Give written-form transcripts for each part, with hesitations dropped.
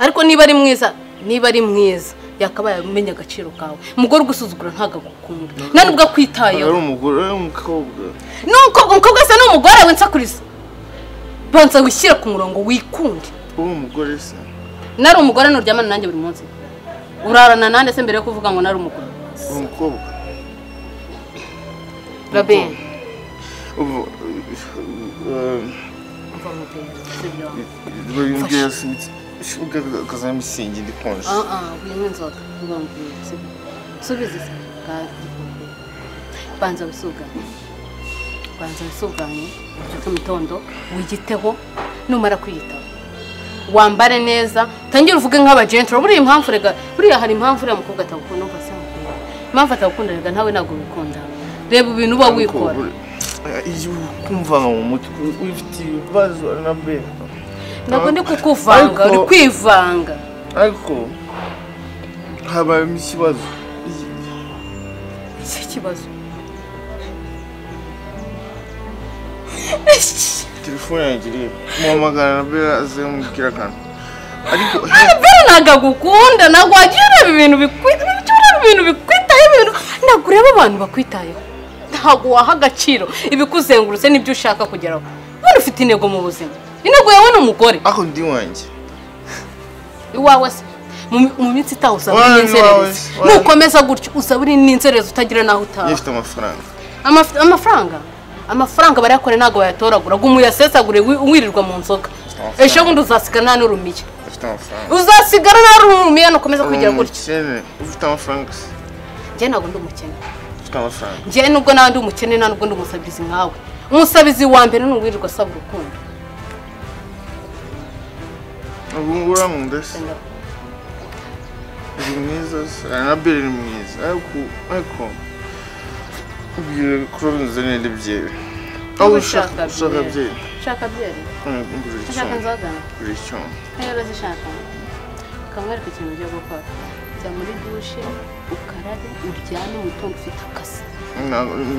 ariko niba ari mwiza yakabaye umenya agaciro kawe umugore ugusuzugura ntagakukunda nani ubwo kwitayeho ari umugore umukobwa nuko umukobwa se n'umugore we nsakuriza banza wishyira ku murongo wikunde umugore se nari umugore nuryamana nanjye buri munsi urarana nande se mbere yo kuvuga ngo nari umugore umukobwa Rabin ubu Shuga kazami singi ndikonje. Winzoga ngomvise. Subiza banza wisuganye. Banza wisuganye cyo mitondo wigiteho numara kwiyitaho. Wambare neza, tangira uvuge nk'aba gentle. Buri impamvu rega, buri hari impamvu rega mukobwa atakukunda umva se. Impamvu atakukunda rega ntawe nago bikunda. Reba ibintu uba wikora. Iyo kumva mu mutwe ufite ibibazo na be. Nako ndi kukuvanga uri kwivanga ariko haba ikibazo ikibazo telefone yanjye muhamagara bera aze mubwira kana ariko bera nagagukunda nagwagira ibintu bikwitaye ibintu nagureba abantu bakwitayeho ntago waha agaciro ibikuzengurutse nibyo ushaka kugeraho buri ufite intego mu buzima intego yawe n'umugore ako ndi wanjye iwawe se mu minsi itaho usaba n'inzererezi nukomeza gutyo usaba n'inzererezi utagira naho utaha yifite amafaranga amafaranga barakore nago bayatoragura gumuyasesagure wirirwa mu nzoga ejo bundi uzasigana n'urumiye uzasigana n'urumiye nukomeza kugira gutyo ufite amafaranga je nago ndi umukene ufite amafaranga je nubwo nandi umukene nubwo ndi umusabizi nkawe umusabizi wa mbere n'uwirirwa asaba urukundo Ura mundese. Mwiza, anabere mwiza. Ariko ubwire kuronza nende byere. Aho shaka byere. Shaka byere. Shaka nzagana. Buricho. Rero zishaka. Kamwe ariko ikintu cyo gukora. Jya muri douche, ukarabe, uryame mutongo ufite akasi.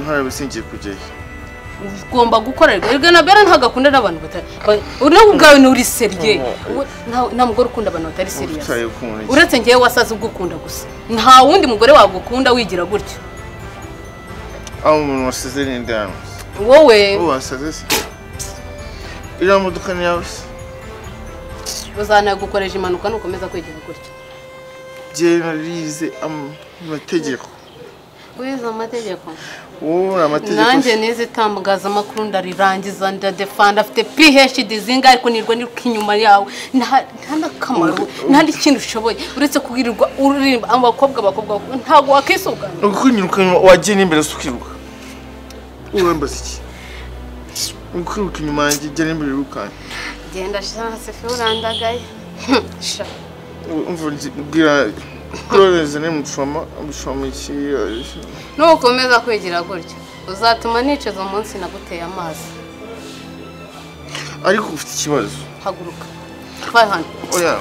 Ntare bisingiye kujye. Ugomba gukorerwa rega na bera ntagakunda n'abantu batari uri ubwawe n'uri seriye nta mugore ukunda abantu batari serious uretse ngiye wasaze ugukunda gusa nta wundi mugore wagukunda wigira gutyo aho umuntu wasize ninde hano wowe wasaze se ira modoka ni yawe uzana gukoresha impanuka nukomeza kwigira gutyo je narize amategeko wize amategeko amategeko nanjye nize tambugaza makuru ndarirangiza ndadefanda afite PhD zinga ariko nirwa ni kinyuma yawe nta nakamaro nta ikintu ushoboye uretse kugirirwa uririmba abakobwa ntago wakisugana ukunyirukanywa wagiye n'imbere sukirwa urembaza iki ukuruka inyuma yanjye jya n'imbere rukanye genda shanse furandagaye sha umvira Kuroreze ne mushoma iki nukomeza kwigira gutyo uzatuma niceza umunsi naguteye amazi ariko ufite ikibazo haguruka Fayhana oya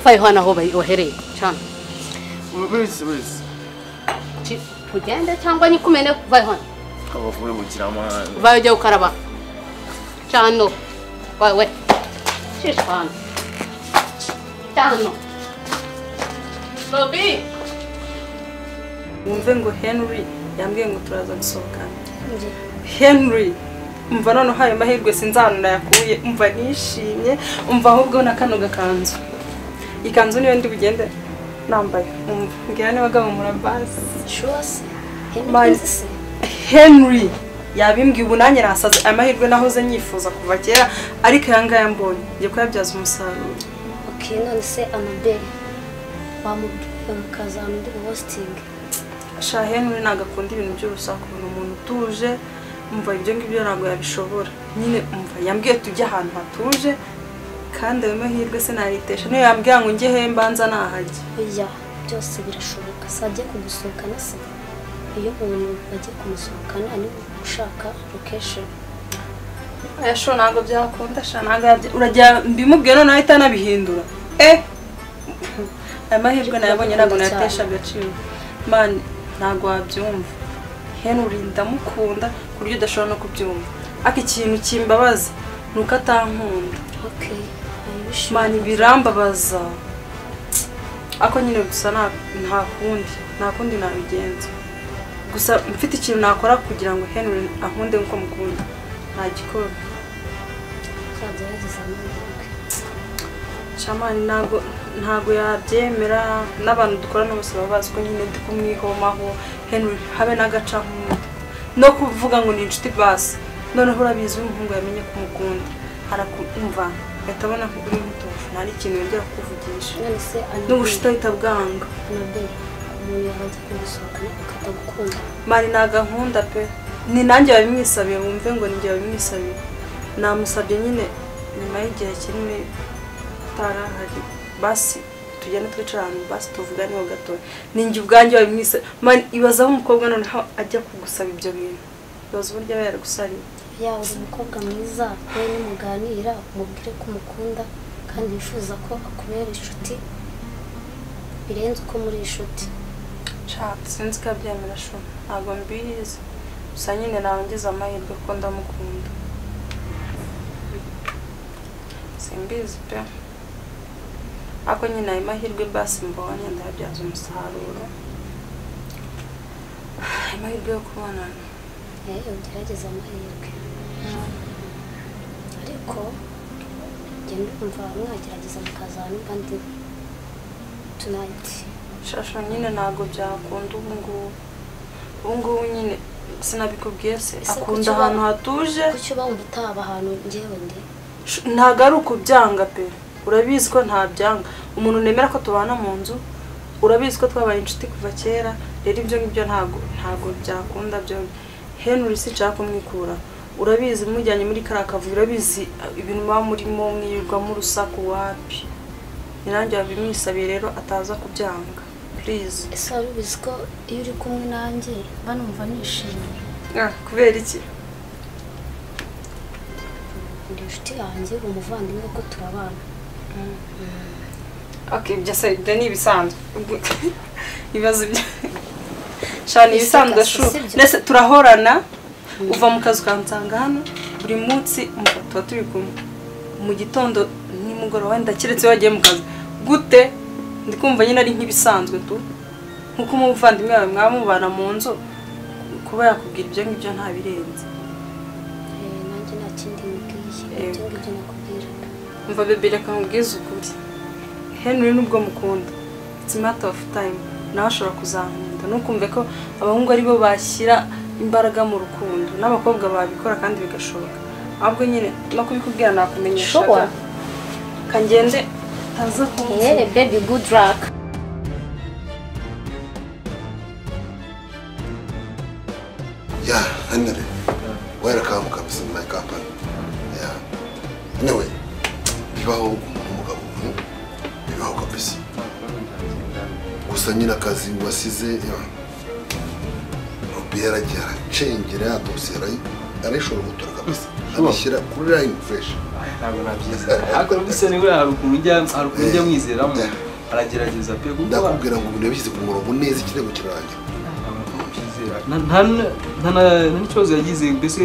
Fayhana aho bayohereye cyane wese tugende cyangwa nikumene Fayhana abavuye bugira amahane bajya ukaraba cyano we shishwana cyano Robi umve ngo Henry yambwiye ngo turaza gusohokana Henry umva none haye mahirwe sinzanura yakuye umva nishimye umva ahubwo na kano gakanzu ikanzu niyo ndi bugende nambaye umva ngira ni bagabo murabasi shose Henry yabimbwiye ubunanye nasaze amahirwe nahoze nyifuza kuva kera ariko yanga yambonye ngiye kuyabyaza umusaruro okay none se Amabere bamukazana ndi hosting sha Henry nagakunda ibintu by'urusaku umuntu utuje umva ibyo ngibyo ntabwo yabishobora nyine umva yambwiye tujye ahantu hatuje kandi ayo mahirwe se naritesha niyo yambwiye ngo njye he mbanza nahajye oya byose birashoboka sajye kugusohokana se iyo umuntu bagiye kumusohokana ni ushaka location aya sho ntabwo byakunda sha ntabwo urajya mbimubwiye none ahita nabihindura amahirwe nayabonye ntabwo nayatesha agaciro man ntabwo wabyumva Henry ndamukunda ku buryo udashobora no kubyumva ariko ikintu kimbabaza nuko atankunda okay man birambabaza ako nyine gusa nta kundi nabigenza gusa mfite ikintu nakora kugira ngo Henry akunde nkuko mukunda ntagikora uzagerageza amahirwe Shamani ntago yabyemera n'abantu dukorana bose babazi ko nyine ndi kumwihomaho Henry habe n'agaca no kuvuga ngo ni inshuti basi noneho urabizi umuhungu yamenye kumukunda harakumva batabona ko uri muto nari ikintu yongera kuvugisha none se n'ubushita bitabwanga Anabel umuntu yabaje kumusohokana akatagukunda mari nagankunda pe ni nanjye wabimwisabiye wumve ngo ninjye wabimwisabiye namusabye nyine nyuma y'igihe kinini tarahari basi tujyane twicara ahantu basi tuvugane ho gato ninjye ubwanjye wabimwisa mani ibazaho umukobwa noneho ajya kugusaba ibyo bintu ibaza uburyo aba yaragusariye yawe uri umukobwa mwiza wowe nimuganira umubwire ko umukunda kandi yifuza ko akubera inshuti birenze uko muri inshuti sinzi ko abyemera sho ntabwo mbizi gusa nyine nawe ngize amahirwe ko ndamukunda simbizi pe ako nyine ayo mahirwe basi mbonye ndayabyaza umusaruro amahirwe yo kubonana ugerageza amahirwe ariko genda umva mwagerageza mukazana kandi tonight shasho nyine ntago byakunda ubungubu nyine sinabikubwiye se akunda ahantu hatuje kuki uba wumva utaba ahantu njyewe ndi ntago ari ukubyanga pe urabizi ko nta byanga umuntu nemera ko tubana mu nzu urabizi ko twabaye inshuti kuva kera rero ibyo ngibyo ntago byakunda byo Henry sinshaka kumwikura urabizi mujyanye muri karakavu urabizi ibintu ba murimo mwirwa mu rusaku wapi nirangiye abimwisabiye rero ataza kubyanga please ese ubizi ko iyo uri kumwe nanjye banumva nishimye kubera iki ndi inshuti yanjye umuvandimwe ko turabana okay byose ni ibisanzwe ibibazo shani ibisanzwe shu nese turahorana uva mu kazi kansanga hano buri munsi tuba turi kumwe mu gitondo nimugoroba wenda kiretse wagiye mu kazi gute ndikumva nyine ari nk'ibisanzwe tu nkuko umuvandimwe wawe mwamubana mu nzu kuba yakubwira ibyo ngibyo nta birenze nanjye nta kindi mubwiye ibyo ngibyo nakubwira umva bebe reka nkubwize ukuri Henry nubwo mukunda it's a matter of time nawe ashobora kuzankunda nukumve ko abahungu ari bo bashyira imbaraga mu rukundo n'abakobwa babikora kandi bigashoboka ahubwo nyine no kubikubwira nakumenyesha kangende taza kumva baby good luck Yeah, Henry. Welcome to my company. Yeah. Anyway, bibaho umugabo bibaho kabisa. Gusa nyine akazi wasize Robert agira changera yatosera arishobora gutora kabisa. Abishyira kuri line fresh. Ntabwo nabyiza. Ariko mbise ni buriya harukunjya mwizeramo aragerageza pe kuko ndakubwira ngo ibintu bishyize ku murongo neza ikirego kirangira. nta n'ikibazo yagize mbese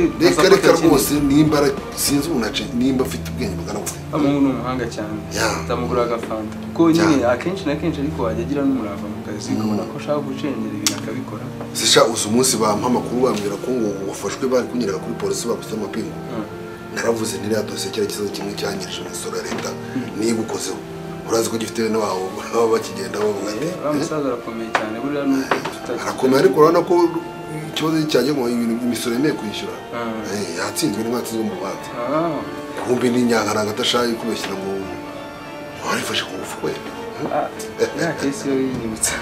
reka rwose nimba sinzi unace nimba afite ubwenge bugana gute umuntu umuhanga cyane ndamugura agafanta kuko nyine akenshi na kenshi ariko wajya agira n'umurava mu kazi ukabona ko ashaka gucengera ibintu akabikora sisha uzi umunsi bampa amakuru bambwira ko ngo wafashwe bari kunyereka kuri polisi bagushyira amapingu naravuze ntiriya dosiye kera kibazo kimwe cyanyirije imisoro ya leta niba ukozeho urazi ko gifite bene wabo baba bakigendaho bavuga ati umusaza arakomeye cyane buriya arakomeye ariko urabona ko ikibazo cyanjye ngo imisoro yemeye kwishyura yatsinzwe n'inkwatsinzwe mu rubanza kumbe n'inyangaranga atashaye kubeshyira ngo warifashe ku ngufu we ya kesi yo yinyibutsa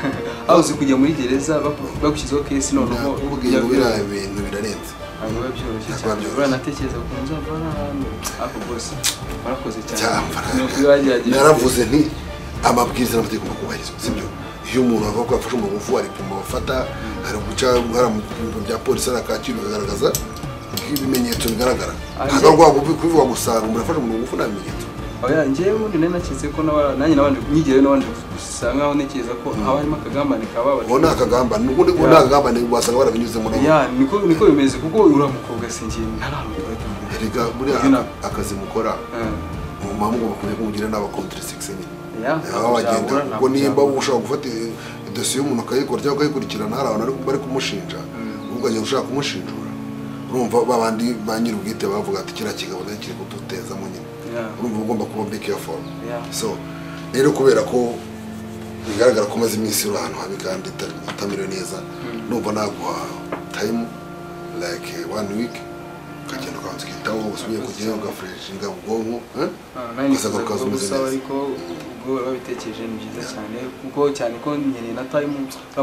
aho uzi kujya muri gereza bagushyizeho kesi noneho ubwiye ngo biriya bintu birarenze ntabwo biba byoroshye cyane uranatekereza ko nzava n'ahantu ako rwose warakoze cyane naravuze nti amabwiriza n'amategeko agomba kubahirizwa sibyo iyo umuntu avuga ko yafashe umugufu ari kumva bafata hari guca mu bya polisi ari Kacyiru bigaragaza ibimenyetso bigaragara ntabwo rwabo kubivuga gusa umuntu afashe umugufu nta bimenyetso oya njyewe ubundi nari naketse ko nanjye nabanje kunyigereyo nabanje gusa nkaho ntekereza ko haba harimo akagambane kababa ubu ni akagambane n'ubundi ngo nta kagambane wasanga barabinyuze muri niko bimeze kuko uriya mukobwa singiye ntarantu erega buriya akazi mukora mu mpamvu mugomba kumenya ko mugira n'aba contraception aho wagenda ubwo nimba ushaka gufata dosiye y'umuntu akayikora cyangwa akayikurikirana hari abantu bari kumushinja ukajya ushaka kumushinjura urumva babandi ba nyir'ubwite bavuga ati kiriya kigabo kiri kudutezamo nyine urumva ugomba kuba be careful so rero kubera ko bigaragara ko maze iminsi uri ahantu habi kandi utamerewe neza numva naguha time like 1 week ukagenda ukabanza ukitaho usubiye kujyayo ugafreshinga ubwonko ugasanga ukazumeze ariko ubwo babitekereje ni byiza cyane kuko cyane ko nyine na time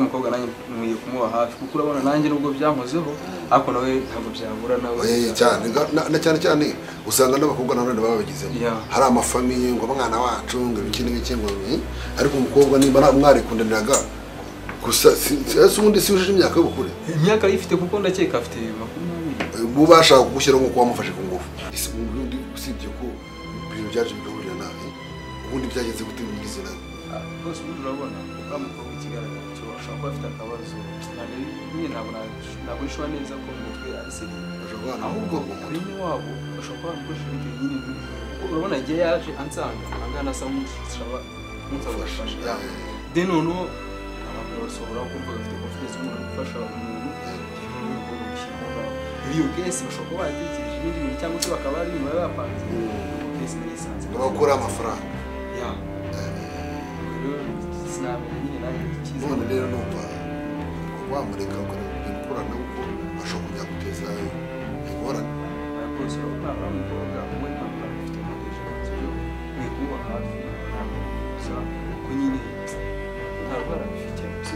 mukobwa nanjye nkwiye kumuba hafi kuko urabona nanjye nubwo byankozeho ariko nawe ntabwo byabura nawe cyane na cyane usanga n'abakobwa nabone babagizemo hari amafamiye ngo mwana wacu ngo ibiki n'ibiki ngo ariko umukobwa nimba mwarekundaniraga gusa ubundi si ujije imyaka y'ubukure imyaka yifite kuko ndakeka afite 20 bubasha kugushyira nko wamufashe ku ngufu ubundi usibye ko ibintu byaje bigahurira nawe ubundi byagenze gute bigize nawe bose urabona ukamukobwa ikigaragara cyo ashobora kuba afite akabazo ntabwo ishobora neza ko umutwe ari ahubwo umurimo wabo bashobora kuba bamukoresha ibintu nyine urabona igihe yaje ansanga angana asa nk'unsabafasha then noneho abantu basohora kumva bafite confidence umuntu gufasha umuntu iyo kesi bashobora kuba batekereje ibindi bintu cyangwa se bakaba ari nyuma y'abapanze kesi nisanze bakora amafaranga rero sinamenye nyine nanjye ikiza none rero numva wamureka gukorana uko ashobora kujya guteza ingorane rwose urabona umukobwa we ntabwo afite umudeje byo mwikuba hafi gusa ko nyine nta rwara bifite gusa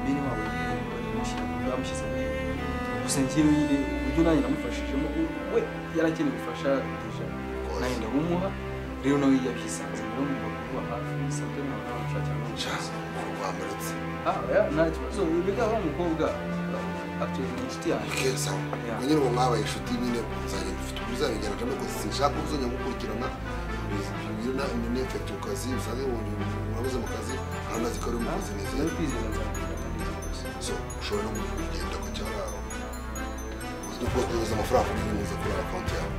biri wabo bamushyize gusa njyewe nyine uburyo nanjye namufashijemo we yarakeneye gufasha deja nanjye ndabumuha rero nawe yabyisanze rero ngomba kuba hafi bisabwe nawe namushakira n'umucaza wamuretse nta kibazo biga wa mukobwa actually ni inshuti yanjye kesa nyine ubu mwabaye inshuti nyine uzagenda ufite ukuri uzabigerageza nuko sinshaka uzongera gukurikirana bibiri na effect ku kazi usange urabuze mu kazi kandi azi ko ari mu kazi neza so ushobora no kugenda ukacyara nuko ukohereza amafaranga kuri neza kuri account yawe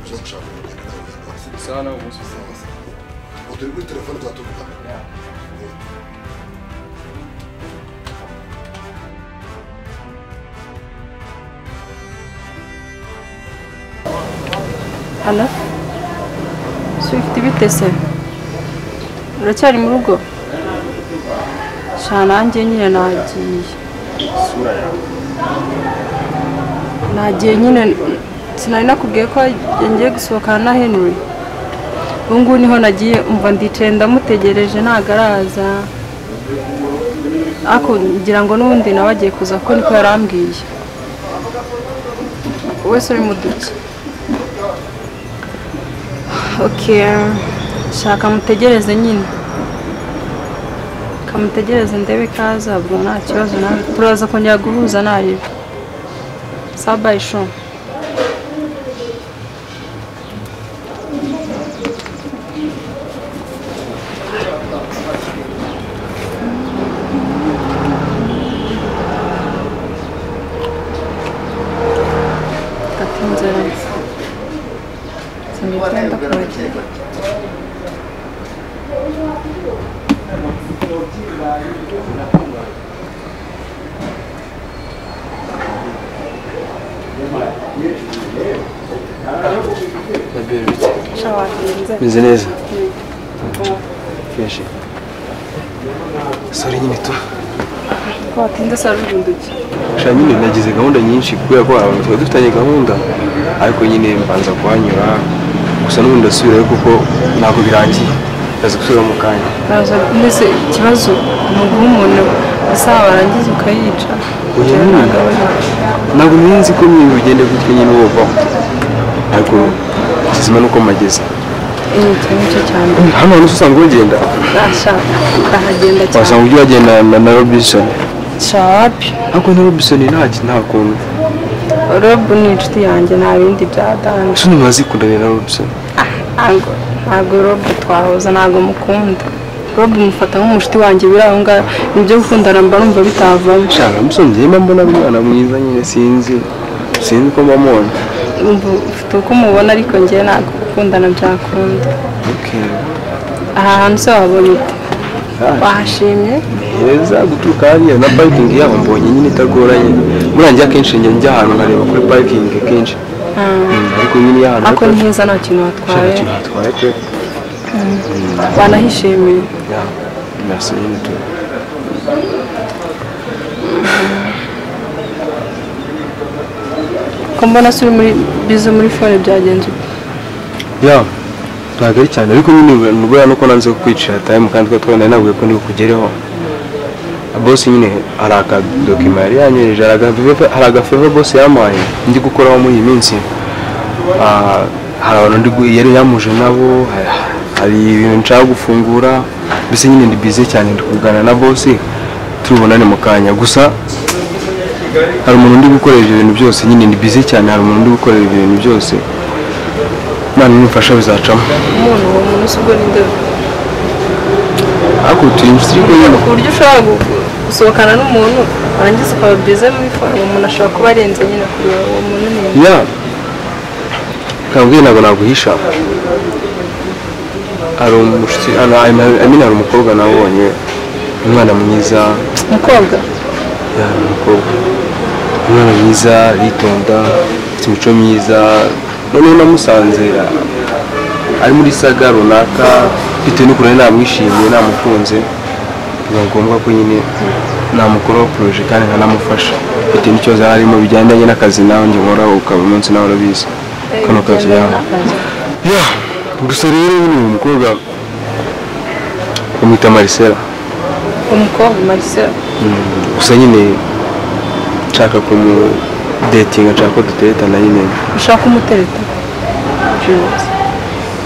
uje gushaka kugenda nawe ugenda wose sawa nawe umunsi wose turi kuri telefone twatuvuga Ana Swift bitese uracyari mu rugo shana nanjye nyine nagiye nyine sinari nakubwiye ko ngiye gusohokana na Henry ubu ngubu niho nagiye umva ndicaye ndamutegereje ntago araza ariko ngira ngo n'ubundi nawe agiye kuza ko niko yarambwiye wese uri mu duki okay shaka mutegereze nyine kamutegereze ndebe kaza bwo nta kibazo nawe turaza kongera guhuza nayo sabaye sho meze neza fresh sorry nyine tu watinda sarubunduki sha nyine nagize gahunda nyinshi kubera ko abantu twa dufitanye gahunda ariko nyine mbanza kuhanyura gusa n'ubundi ndasubirayo kuko ntabwo birangiye ndaza gusubira mu kanya baza mbese ikibazo ni uguha umuntu isaha warangiza ukayica ntabwo nzi ko nyine ugende gutyo nyine wovaho ariko kizima nuko mageze nicyo cyane hano hantu usanga ugenda ukahagenda cyane wasanga ujya wagenda na Robinson shapi ariko na Robinson nta kuntu Rob ni inshuti yanjye nta bindi byadanje shuni mwazikundana na Robinson ntabwo Rob twahoza ntabwo mukunda Rob mufata nk'umushuti wanjye biraho ngaho nibyo gukundana mba numva bitavamo shaka musonje mbona umwana mwiza nyine sinzi ko mbamubona ufite uko umubona ariko njye ntabwo gukundana byakunda okay aha hantu se wabonye ute wahashimye heza guturuka hariya na parking yabo mbonye nyine itagoranye murangiye akenshi njya ahantu nkareba kuri parking kenshi ariko nyine y'ahantu ariko ni heza nta kintu watwaye pe banahishimiye merci nyine tu ko mbona se uri muri bize muri fone byagenze ya ntabwo ari cyane ariko nyine nubwo nuko nanze kwicira time kandi ko twenda nabwiye ko ndi kugereho boss nyine hari akadokima yari yanyereje hari agafeva boss yampaye ndi gukoraho muri iyi minsi hari abantu yari yamuje nabo hari ibintu nshaka gufungura mbese nyine ndi busy cyane ndi kuvugana na boss turubonane mu kanya gusa hari umuntu ndi gukoresha ibintu byose nyine ndi busy cyane hari umuntu ndi gukorera ibintu byose Mana nimfasha bizacamo umuntu se ubwo ninde ariko turi inshuti nyine ku buryo ushobora gusohokana n'umuntu warangiza ukaba byiza muri fone umuntu ashobora kuba arenze nyine kureba uwo muntu neza ya kabwi ntabwo naguhisha hari umushuti hari umukobwa nabonye umwana mwiza umukobwa ya umukobwa umwana mwiza yitonda ufite imico myiza noneho namusanze ari muri saga runaka bitewe n'ukuntu namwishimiye namukunze biba ngombwa ko nyine namukoraho poroje kandi nkanamufasha bitewe n'ikibazo harimo bijyanye n'akazi nawe njye nkora ukaba umunsi nawe urabizi kano kazi yawe gusa rero ni umukobwa bamwita Marcela umukobwa Marcela gusa nyine nshaka kumudetinga nshaka ko duteretana nyine ushaka kumutereta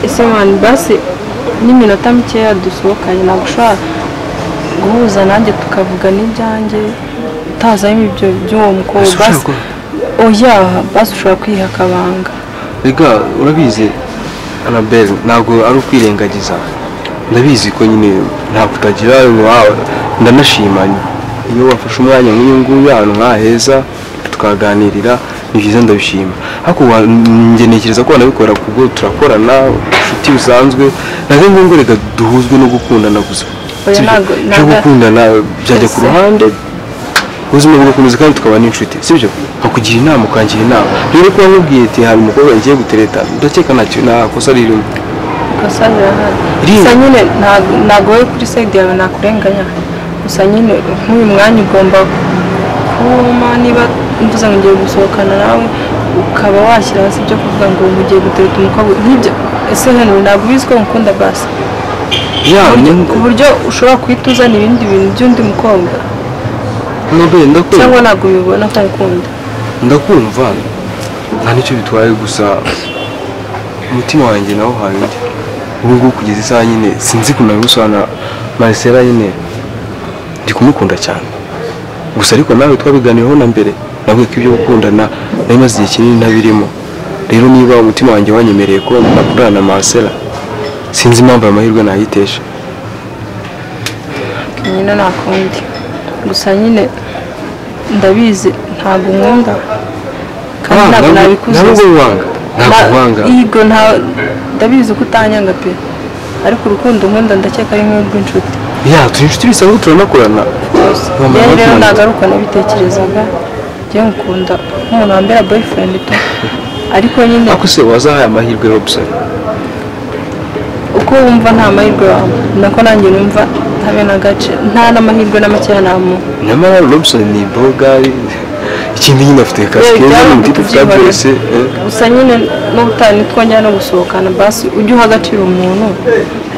ese mani basi n'iminota mikeya dusohokanye ntabwo ushobora guhuza nanjye tukavuga n'ibyanjye utazamo ibyo by'uwo mukobwa basi oya basi ushobora kwiha akabanga rega urabizi Annabelle ntabwo ari ukwirengagiza ndabizi ko nyine ntabwo utagira wawe ndanashima iyo wafashe umwanya nk'uyu nguyu ahantu nk'aheza tukaganirira ni byiza ndabishima ariko njye ntekereza ko wanabikora kubwo turakorana inshuti bisanzwe ntabwo ngombwa reka duhuzwe no gukundana gusa byo gukundana byajya ku ruhande ubuzima bugakomeza kandi tukaba n'inshuti sibyo nkakugira inama ukangira inama rero kuba nkubwiye ati hari umukobwa ngiye gutereta ndakeka nta kosa ririmo ikosa rirahari gusa nyine ntabwo wowe kuri side yawe nakurenganya gusa nyine nk'uyu mwanya ugomba kuma niba mvuze ngo ngiye gusohokana nawe ukaba washyira hasi ibyo kuvuga ngo ugiye gutereta umukobwa nk'ibyo ese Henry ntabwo ubizi ko mukunda basi ku buryo ushobora guhita uzana ibindi bintu by'undi mukobwa cyangwa ntabwo ubibona ko ngukunda ndakumva nta nicyo bitwaye gusa umutima wanjye nawo hari undi ubu ngubu kugeza isaha nyine sinzi kunabisobanura Marcela nyine ndi kumukunda cyane gusa ariko nawe twabiganiraho na mbere nabwiye ko ibyo gukundana nari maze igihe kinini ntabirimo rero niba umutima wanjye wanyemereye ko nakundana na Marcela sinzi impamvu amahirwe nayitesha nyine nakundi gusa nyine ndabizi ntabwo nkunda kandi ntabwo nabikuze ntabwo wanga yego ndabizi ko utanyanga pe ariko urukundo nkunda ndakeka ari nk'urw'inshuti turi inshuti bisanzwe turanakorana rero ntabwo ari uko nabitekerezaga njye ngukunda nk'umuntu wambera boyfriend pe ariko nyine ako se wazahaye amahirwe Robson uko wumva nta mahirwe wawe nako nanjye numva ntabe n'agace nta n'amahirwe n'amakeya namu nyamara Robson ni bogari ikindi nyine afite akazi keza mu tipo bwa byose gusa nyine n'ubutani twongera no gusohokana basi ujye uha agaciro umuntu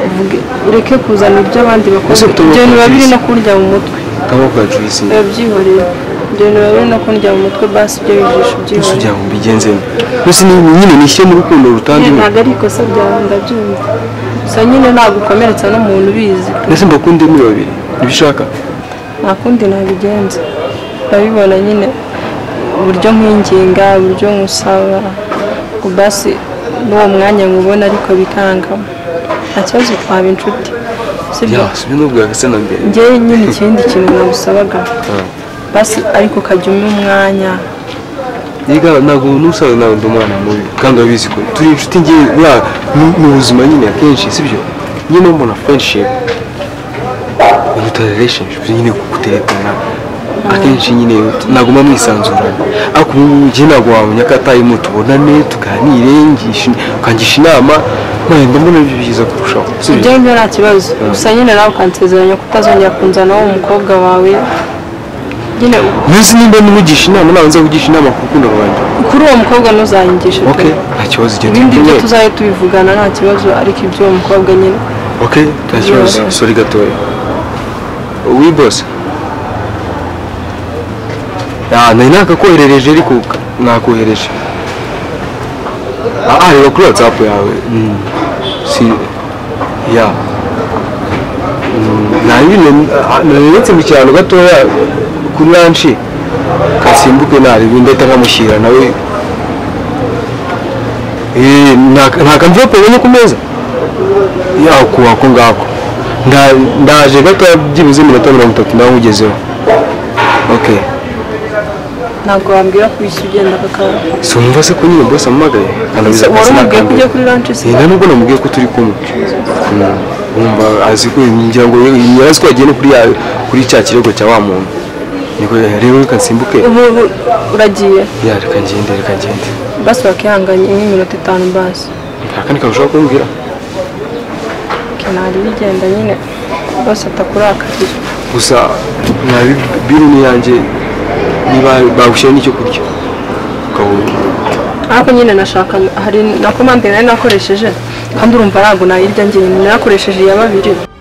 uvuge ureke kuzana ibyo abandi bakoze ibyo biba biri no kurya mu mutwe kamo kwa Joyce byihoreye ibyo biba biri no kurya mu mutwe basi ibyo bijisho byihoreye kugira ngo mbigenzemo mbese nyine nishyire mu rukundo rutandukanye ntabwo ari ikosa ryawe ndabyumva gusa nyine ntabwo ukomeretsa n'umuntu ubizi mbese mbakunde muri babiri ntibishaka nta kundi nabigenza urabibona nyine uburyo nk'inginga uburyo nkusaba basi n'uwo mwanya nkubona ariko bikangamo nta kibazo twaba inshuti sibyo n'ubwo yagase na mbere njyewe nyine ikindi kintu nagusabaga basi ariko ukajya umpa umwanya yiga ntabwo n'usaza nawe ndi umwana mubi kandi urabizi ko turi inshuti ngewe mu buzima nyine akenshi sibyo nyine umuntu friendship uruta relationship nyine kuterekana akenshi nyine naguma mwisanzurana ariko njye ntabwo wamenya ko atayimo tubonane tuganire ukangisha inama mwenda mbona byiza kurushaho ibyo ngibyo nta kibazo gusa nyine nawe ukansezeranya ko utazongera kunzana uwo mukobwa wawe nyine nzi nimba nimugisha inama nawe nza kugisha inama ku rukundo rwanjye kuri uwo mukobwa ntuzayingishe ok nta kibazo igenda ibindi byo tuzaye tubivugana nta kibazo ariko iby'uwo mukobwa nyine ok nta kibazo sorry gatoya oui boss nari nakakoherereje ariko nakohereje reba kuri whatsapp yawe si ya naretse mu cyaro gatoya kuri ranchi kasimbuke nareba ndahita nkamushyira nawe nta kamverope ubonye ku meza ako ngako ndaje gatoya byibuze iminota 30 nawe ugezeho ok ntabwo wambwira ko wishyura ugenda kakaba si wumva se ko nyine bose amamagaye anabiza wari umubwiye ko ugiye kuri ranchi se nta nubwo namubwiye ko turi kumwe wumva azi ko ngira ngo yarazi ko yagiye no kuri cya kirego cya wa muntu niko rero reka nsimbuke ubu uragiye reka ngende basi wakihanganye nk'iminota 5 basi akandi karushaho kumbwira nari bigenda nyine bose atakurakarira gusa nabi biru ni yanjye niba bagushyira n'icyo kurya ukabona ariko nyine nashaka hari na komande nari nakoresheje kandi urumva ntabwo nayirya njye nakoresheje iya 2